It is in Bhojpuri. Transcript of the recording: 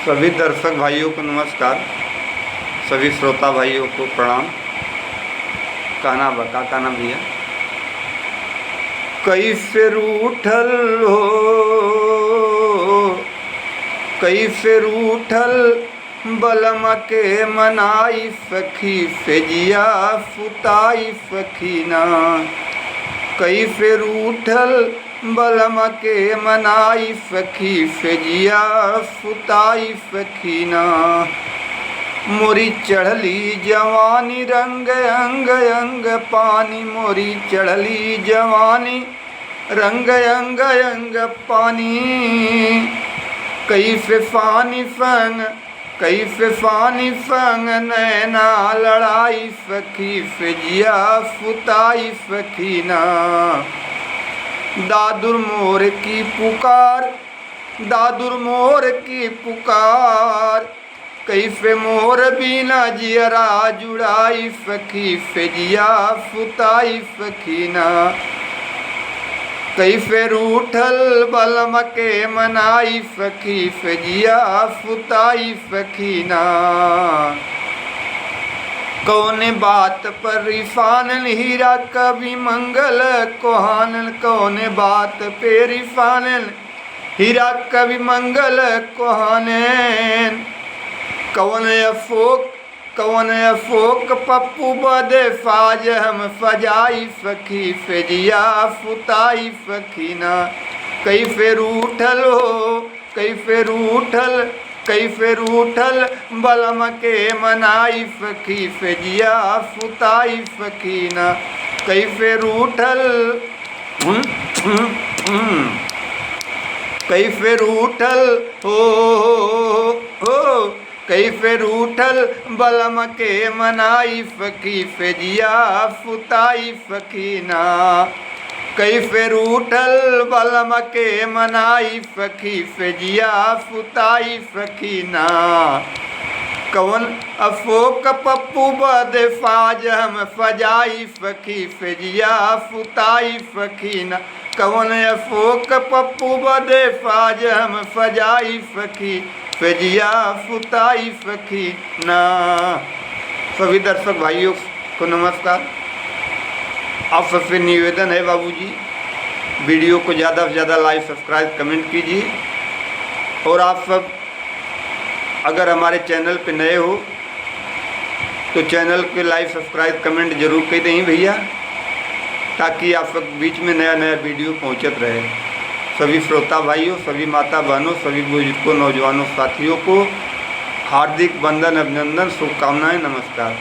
सभी दर्शक भाइयों को नमस्कार, सभी श्रोता भाइयों को प्रणाम। कहना बका कहना भैया कैसे रूठल हो, कैसे रूठल बलम के मनाई सखी फेजिया फुताई सखीना। कैसे रूठल बलम के मनाई सखी फेजिया फुताई सखीना। मोरी चढ़ली जवानी रंग अंग अंग पानी, मोरी चढ़ली जवानी रंग अंग अंग पानी। कैसे फानी फंग, कैसे फानी फंग नैना लड़ाई सखी फेजिया फुताई सखीना। दादुर मोर की पुकार, दादुर मोर की पुकार, कैसे मोर बिना जियरा जुड़ाई सखी फेजिया फुताई सखीना। कैसे रूठल बलम के मनाई सखी फेजिया फुताई सखीना। कौने बात पर रिफानन हीरा कवि मंगल कोहानन, कौने बात पे रिफानन हीरा कवि मंगल कोहानन। कौन अफोक, कौन अफोक पप्पू बदे फाज हम फजाई सखी फेजिया फुताई सखीना। कैसे रूठल हो, कैसे रूठल, कैसे रूठल बलम के मनाई सखी फेजिया फुताई सखीना। कैसे रूठल कैसे रूठल हो, कैसे रूठल बलम के मनाई सखी फेजिया फुताई सखीना। कैसे रूठल बलम के मनाई सखी फेजिया फुताई सखीना। कौन अफोक पप्पू बदे फाज हम फजाई सखी फेजिया फुताई सखीना। कौन अफोक पप्पू बदे फाज हम फजाई सखी फेजिया फुताई सखीना। सभी दर्शक भाइयों को नमस्कार। आप सबसे निवेदन है बाबूजी, वीडियो को ज़्यादा से ज़्यादा लाइक सब्सक्राइब कमेंट कीजिए। और आप सब अगर हमारे चैनल पे नए हो तो चैनल के लाइक सब्सक्राइब कमेंट जरूर कर दें भैया, ताकि आप सब बीच में नया नया वीडियो पहुंचत रहे। सभी श्रोता भाइयों, सभी माता बहनों, सभी बुजुर्गों, नौजवानों, साथियों को हार्दिक वंदन, अभिनंदन, शुभकामनाएं, नमस्कार।